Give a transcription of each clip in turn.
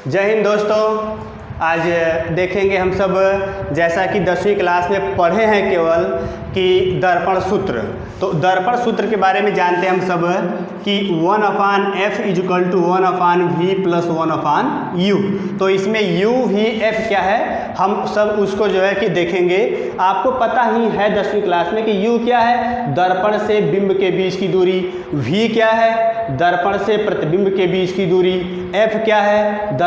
जय हिंद दोस्तों। आज देखेंगे हम सब, जैसा कि 10वीं क्लास में पढ़े हैं केवल कि दर्पण सूत्र, तो दर्पण सूत्र के बारे में जानते हैं हम सब कि 1/f = 1/v + 1/u। तो इसमें u v f क्या है, हम सब उसको जो है कि देखेंगे। आपको पता ही है 10वीं क्लास में कि u क्या है, दर्पण से बिंब के बीच की दूरी, v क्या है, दर्पण से प्रतिबिंब के बीच की दूरी, f क्या है,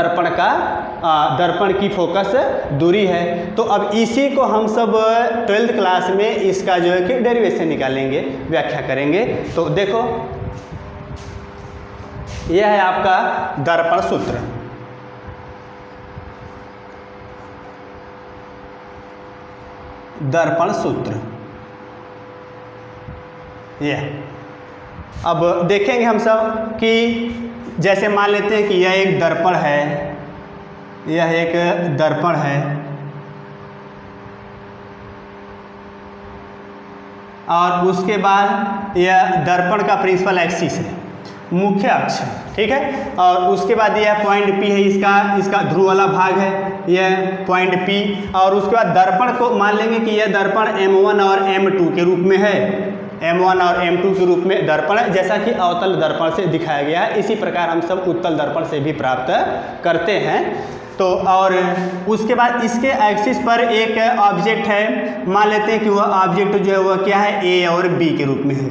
दर्पण की फोकस दूरी है। तो अब इसी को हम सब 12th क्लास में इसका जो है कि डेरिवेशन निकालेंगे, व्याख्या करेंगे। तो देखो, यह है आपका दर्पण सूत्र। दर्पण सूत्र यह अब देखेंगे हम सब कि जैसे मान लेते हैं कि यह एक दर्पण है, यह एक दर्पण है और उसके बाद यह दर्पण का प्रिंसिपल एक्सिस है, मुख्य अक्ष, ठीक है। और उसके बाद यह पॉइंट P है, इसका ध्रुव वाला भाग है, यह पॉइंट P। और उसके बाद दर्पण को मान लेंगे कि यह दर्पण M1 और M2 के रूप में है, M1 और M2 के रूप में दर्पण है, जैसा कि अवतल दर्पण से दिखाया गया है। इसी प्रकार हम सब उत्तल दर्पण से भी प्राप्त करते हैं। तो और उसके बाद इसके एक्सिस पर एक ऑब्जेक्ट है, मान लेते हैं कि वह ऑब्जेक्ट जो है वह क्या है, A और B के रूप में है,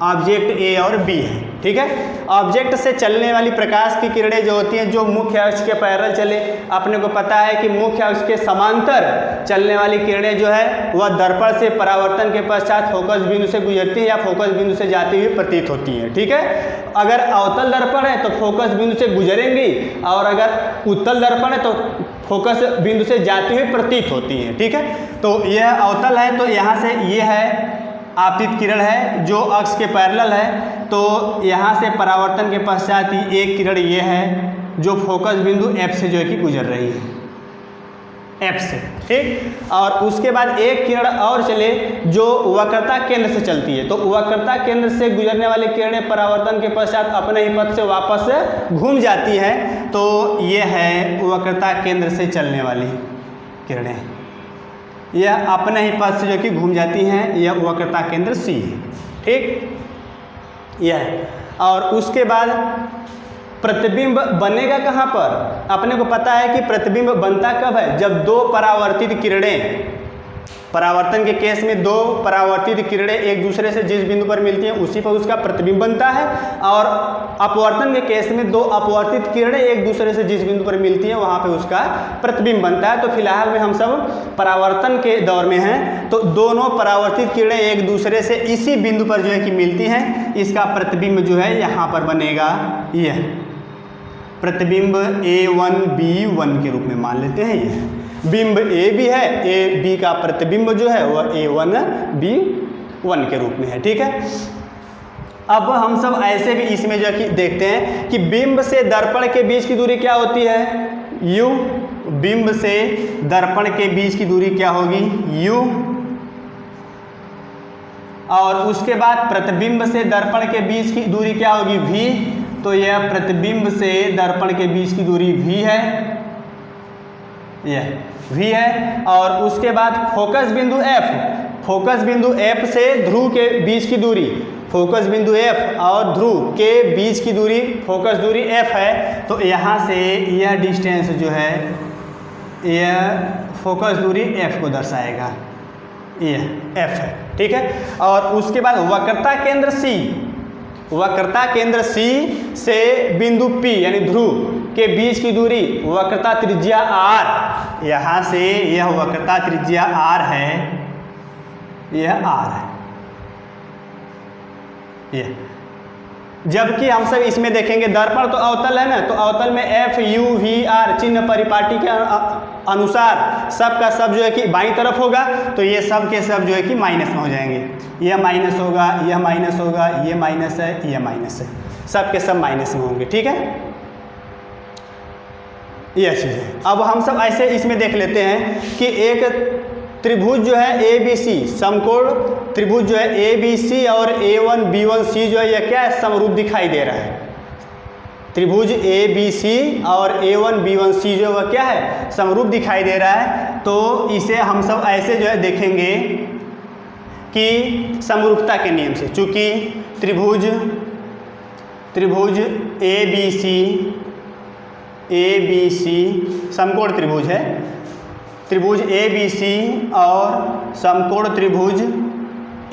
ऑब्जेक्ट A और B है, ठीक है। ऑब्जेक्ट से चलने वाली प्रकाश की किरणें जो होती हैं, जो मुख्य अक्ष के पैरेलल चले, अपने को पता है कि मुख्य अक्ष के समांतर चलने वाली किरणें जो है वह दर्पण से परावर्तन के पश्चात फोकस बिंदु से गुजरती है या फोकस बिंदु से जाती हुई प्रतीत होती है, ठीक है। अगर अवतल दर्पण है तो फोकस बिंदु से गुजरेंगी और अगर उत्तल दर्पण है तो फोकस बिंदु से जाती हुई प्रतीत होती है, ठीक है। तो यह अवतल है, तो यहाँ से ये है आपतित किरण है जो अक्ष के पैरेलल है। तो यहाँ से परावर्तन के पश्चात ही एक किरण ये है जो फोकस बिंदु F से जो है कि गुजर रही है, F से, ठीक। और उसके बाद एक किरण और चले जो वक्रता केंद्र से चलती है, तो वक्रता केंद्र से गुजरने वाली किरणें परावर्तन के पश्चात अपने ही पथ से वापस घूम जाती है। तो ये है वक्रता केंद्र से चलने वाली किरणें, यह अपने ही पथ से जो कि घूम जाती हैं, यह वक्रता केंद्र C है, ठीक। यह और उसके बाद प्रतिबिंब बनेगा कहाँ पर, अपने को पता है कि प्रतिबिंब बनता कब है, जब दो परावर्तित किरणें, परावर्तन के केस में दो परावर्तित किरणें एक दूसरे से जिस बिंदु पर मिलती हैं उसी पर उसका प्रतिबिंब बनता है। और अपवर्तन के केस में दो अपवर्तित किरणें एक दूसरे से जिस बिंदु पर मिलती हैं वहाँ पे उसका प्रतिबिंब बनता है। तो फिलहाल में हम सब परावर्तन के दौर में हैं, तो दोनों परावर्तित किरणें एक दूसरे से इसी बिंदु पर जो है कि मिलती हैं, इसका प्रतिबिंब जो है यहाँ पर बनेगा, यह प्रतिबिंब A1B1 के रूप में मान लेते हैं। यह बिंब A भी है, A B का प्रतिबिंब जो है वह A1B1 के रूप में है, ठीक है। अब हम सब ऐसे भी इसमें जो कि देखते हैं कि बिंब से दर्पण के बीच की दूरी क्या होती है, U। बिंब से दर्पण के बीच की दूरी क्या होगी, U। और उसके बाद प्रतिबिंब से दर्पण के बीच की दूरी क्या होगी, V। तो यह प्रतिबिंब से दर्पण के बीच की दूरी V है, यह V है। और उसके बाद फोकस बिंदु F, फोकस बिंदु F से ध्रुव के बीच की दूरी, फोकस बिंदु F और ध्रुव के बीच की दूरी फोकस दूरी F है। तो यहाँ से यह डिस्टेंस जो है यह फोकस दूरी F को दर्शाएगा, यह F है, ठीक है। और उसके बाद वक्रता केंद्र C, वक्रता केंद्र C से बिंदु P यानी ध्रुव के बीच की दूरी वक्रता त्रिज्या R, यहाँ से यह वक्रता त्रिज्या R है, यह R है, यह। जबकि हम सब इसमें देखेंगे दर्पण तो अवतल है ना, तो अवतल में F U V R चिन्ह परिपाटी के अनुसार सब का सब जो है कि बाईं तरफ होगा, तो ये सब के सब जो है कि माइनस में हो जाएंगे, यह माइनस होगा, यह माइनस होगा, ये माइनस है, यह माइनस है, सब के सब माइनस में होंगे, ठीक है। यह चीज़ है। अब हम सब ऐसे इसमें देख लेते हैं कि एक त्रिभुज जो है ABC, समकोण त्रिभुज जो है ABC और A1 B1 C जो है यह क्या है, समरूप दिखाई दे रहा है। त्रिभुज ABC और A1 B1 C जो वह क्या है, समरूप दिखाई दे रहा है। तो इसे हम सब ऐसे जो है देखेंगे कि समरूपता के नियम से, चूँकि त्रिभुज ABC समकोण त्रिभुज है, त्रिभुज ABC और समकोण त्रिभुज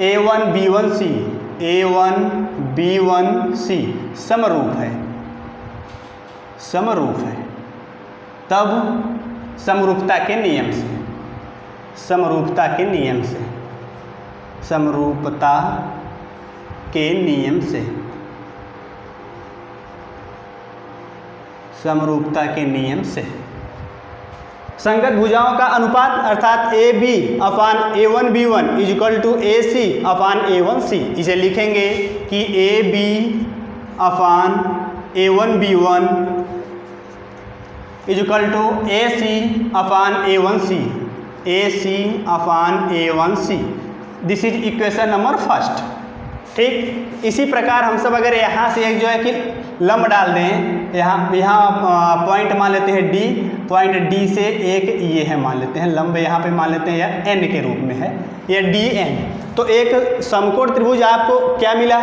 A1 B1 C समरूप है, तब समरूपता के नियम से, समरूपता के नियम से संगत भुजाओं का अनुपात अर्थात AB/A1B1 = AC/A1C। इसे लिखेंगे कि AB/A1B1 = AC/A1C। This is equation number first. ठीक, इसी प्रकार हम सब अगर यहाँ से एक जो है कि लंब डाल दें, यहाँ पॉइंट मान लेते हैं D, पॉइंट D से एक ये है मान लेते हैं लंब, यहाँ पे मान लेते हैं या N के रूप में है, ये DN। तो एक समकोण त्रिभुज आपको क्या मिला,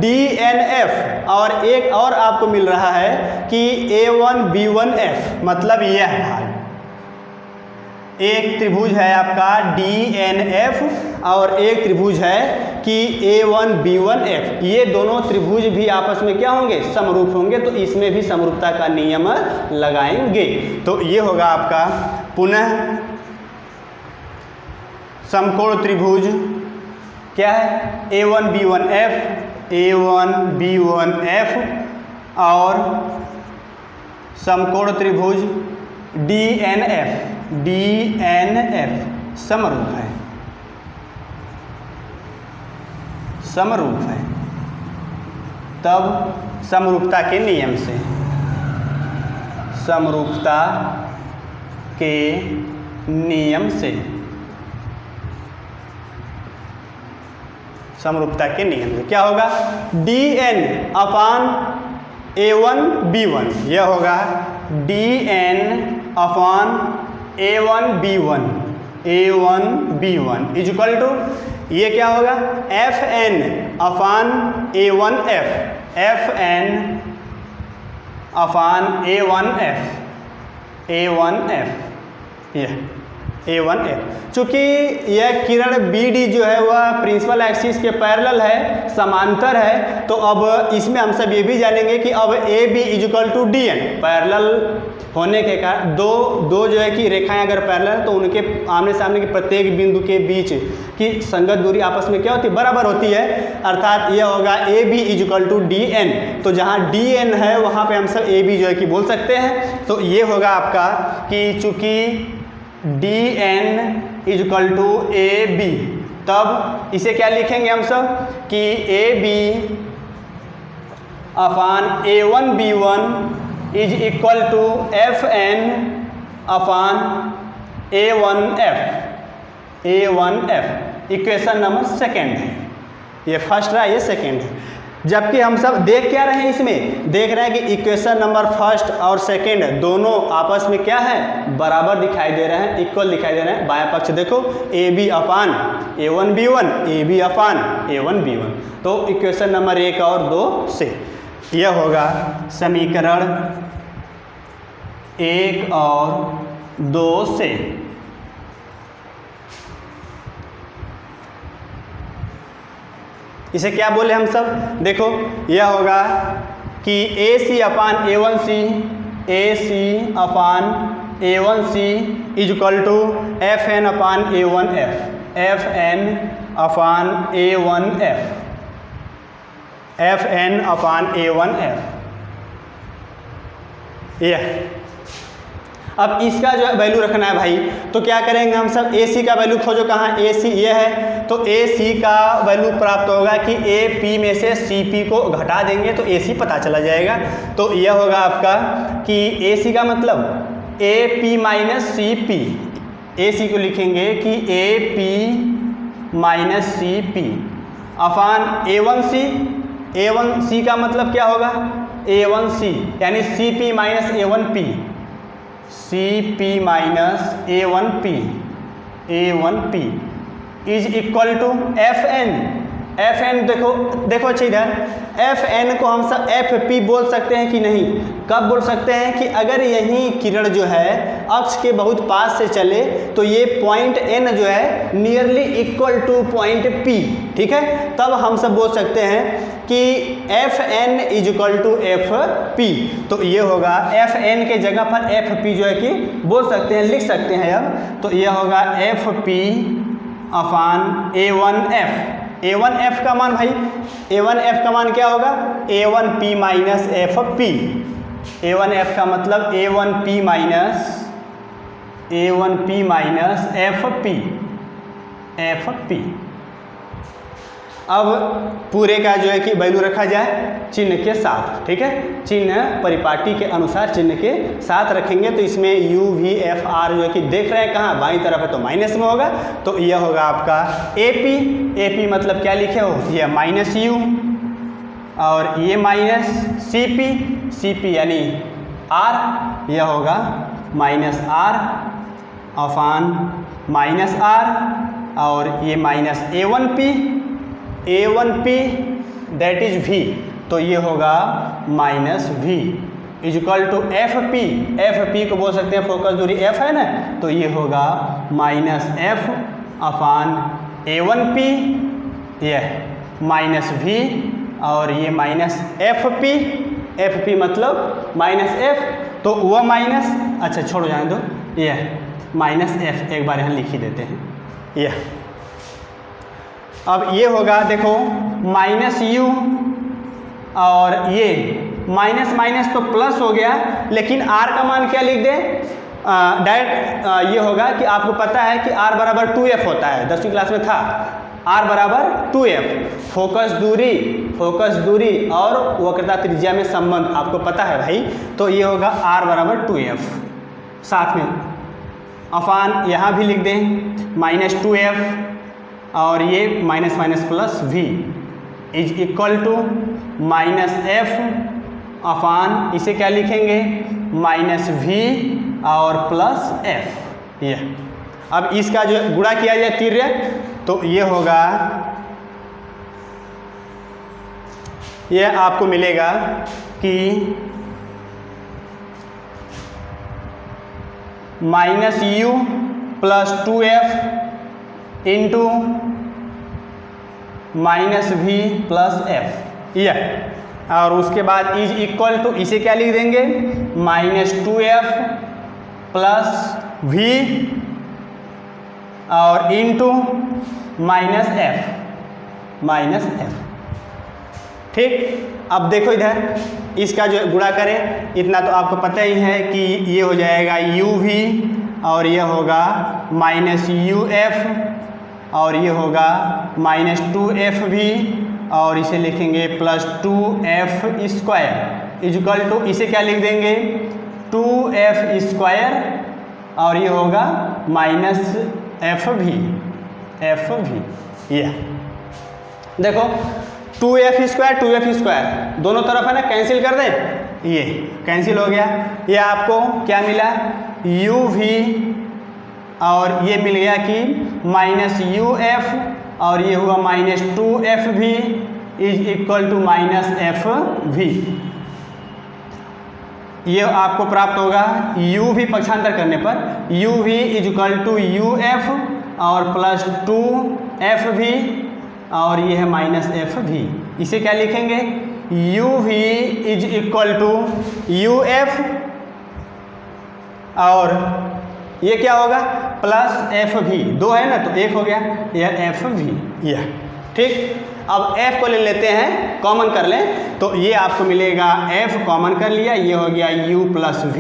DNF, और एक और आपको मिल रहा है कि A1B1F, मतलब यह भाग। एक त्रिभुज है आपका DNF और एक त्रिभुज है कि A1B1F। ये दोनों त्रिभुज भी आपस में क्या होंगे, समरूप होंगे। तो इसमें भी समरूपता का नियम लगाएंगे। तो ये होगा आपका पुनः समकोण त्रिभुज क्या है, A1B1F और समकोण त्रिभुज DNF समरूप है। तब समरूपता के नियम से, समरूपता के नियम से क्या होगा, DN/A1B1, यह होगा DN/A1B1 = ये क्या होगा, FN/A1F A1F। चूँकि यह किरण BD जो है वह प्रिंसिपल एक्सिस के पैरेलल है, समांतर है। तो अब इसमें हम सब ये भी जानेंगे कि अब AB = DN, पैरेलल होने के कारण दो जो है कि रेखाएं अगर पैरेलल तो उनके आमने सामने के प्रत्येक बिंदु के बीच की संगत दूरी आपस में क्या होती है, बराबर होती है। अर्थात यह होगा AB = DN। तो जहाँ DN है वहाँ पे हम सब AB जो है कि बोल सकते हैं। तो ये होगा आपका कि चूँकि DN = AB, तब इसे क्या लिखेंगे हम सब कि AB/A1B1 = FN/A1F। Equation number second है, ये फर्स्ट रहा, ये सेकेंड है। जबकि हम सब देख क्या रहे हैं, इसमें देख रहे हैं कि इक्वेशन नंबर फर्स्ट और सेकेंड दोनों आपस में क्या है, बराबर दिखाई दे रहे हैं, इक्वल दिखाई दे रहे हैं। बायां पक्ष देखो, AB/A1B1 AB/A1B1। तो इक्वेशन नंबर 1 और 2 से यह होगा समीकरण 1 और 2 से। इसे क्या बोले हम सब, देखो यह होगा कि AC/A1C FN/A1F। यह अब इसका जो वैल्यू रखना है भाई, तो क्या करेंगे हम सब, AC का वैल्यू खोजो, कहाँ AC ये है। तो AC का वैल्यू प्राप्त होगा कि AP में से CP को घटा देंगे तो AC पता चला जाएगा। तो यह होगा आपका कि AC का मतलब AP - CP, AC को लिखेंगे कि AP - CP अपान A1C। A1C का मतलब क्या होगा, A1C यानी CP minus A1P, CP minus A1P is equal to FN। FN देखो अच्छी इधर, FN को हम सब FP बोल सकते हैं कि नहीं? कब बोल सकते हैं कि अगर यही किरण जो है अक्ष के बहुत पास से चले तो ये पॉइंट N जो है nearly equal two point P, ठीक है, तब हम सब बोल सकते हैं कि FN is equal to FP। तो ये होगा FN के जगह पर FP जो है कि बोल सकते हैं, लिख सकते हैं अब। तो ये होगा FP अपान A1F। A1F का मान भाई, A1F का मान क्या होगा? A1P minus FP। A1F का मतलब A1P माइनस FP। अब पूरे का जो है कि वैल्यू रखा जाए चिन्ह के साथ, ठीक है, चिन्ह परिपाटी के अनुसार चिन्ह के साथ रखेंगे। तो इसमें U V F R जो है कि देख रहे हैं कहाँ, बाईं तरफ है तो माइनस में होगा। तो यह होगा आपका AP मतलब क्या लिखे हो, यह माइनस U और ये माइनस CP यानी R, यह होगा minus R upon minus R और ये minus A1P that is V। तो ये होगा minus V is equal to FP को बोल सकते हैं फोकस दूरी F है ना, तो ये होगा माइनस F अपान A1P, यह माइनस V और ये माइनस FP मतलब माइनस F। तो वह माइनस, अच्छा छोड़ो जाने दो, यह माइनस F एक बार यहाँ लिख ही देते हैं यह। अब ये होगा देखो माइनस U और ये माइनस माइनस तो प्लस हो गया, लेकिन R का मान क्या लिख दें? डायरेक्ट ये होगा कि आपको पता है कि R बराबर 2F होता है, 10वीं क्लास में था R बराबर 2F। फोकस दूरी और वक्रता त्रिज्या में संबंध आपको पता है भाई। तो ये होगा R बराबर 2F, साथ में अपान यहाँ भी लिख दें माइनस 2F और ये minus minus plus V is equal to minus F upon, इसे क्या लिखेंगे, माइनस V और प्लस F। ये अब इसका जो गुणा किया जाए तिर्यक, तो ये होगा, यह आपको मिलेगा कि minus U plus 2F into minus V plus F, यह, और उसके बाद इज इक्वल टू, इसे क्या लिख देंगे, माइनस 2F प्लस V और इंटू माइनस F, ठीक। अब देखो इधर इसका जो गुणा करें, इतना तो आपको पता ही है कि ये हो जाएगा UV और ये होगा माइनस UF और ये होगा माइनस 2FV और इसे लिखेंगे plus 2F square is equal to, इसे क्या लिख देंगे, 2F स्क्वायर और ये होगा माइनस FV। ये देखो 2F स्क्वायर दोनों तरफ है ना, कैंसिल कर दें, ये कैंसिल हो गया। ये आपको क्या मिला, UV और ये मिल गया कि माइनस UF और ये हुआ minus 2FV is equal to minus FV। ये आपको प्राप्त होगा UV पक्षांतर करने पर UV is equal to UF और प्लस 2FV और ये है माइनस FV। इसे क्या लिखेंगे, UV is equal to UF और ये क्या होगा, प्लस FV, दो है ना तो एक हो गया, यह FV, यह ठीक। अब F को ले लेते हैं, कॉमन कर लें, तो ये आपको मिलेगा F कॉमन कर लिया, ये हो गया U plus V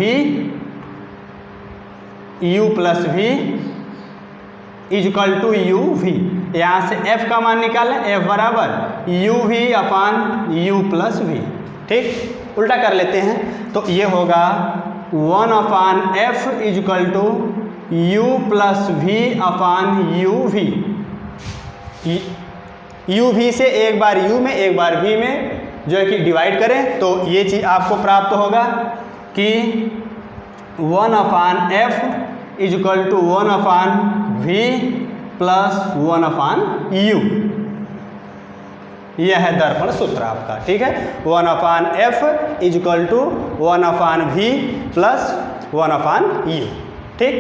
is equal to UV। यहाँ से F का मान निकालें, F बराबर UV अपान U प्लस V, ठीक। उल्टा कर लेते हैं, तो ये होगा 1 upon F is equal to U plus V upon UV। UV से एक बार U में एक बार V में जो है कि डिवाइड करें तो ये चीज़ आपको प्राप्त होगा कि 1/f is equal to 1/v plus 1/u। यह है दर्पण सूत्र आपका, ठीक है। 1/f is equal to 1/v plus 1/u, ठीक।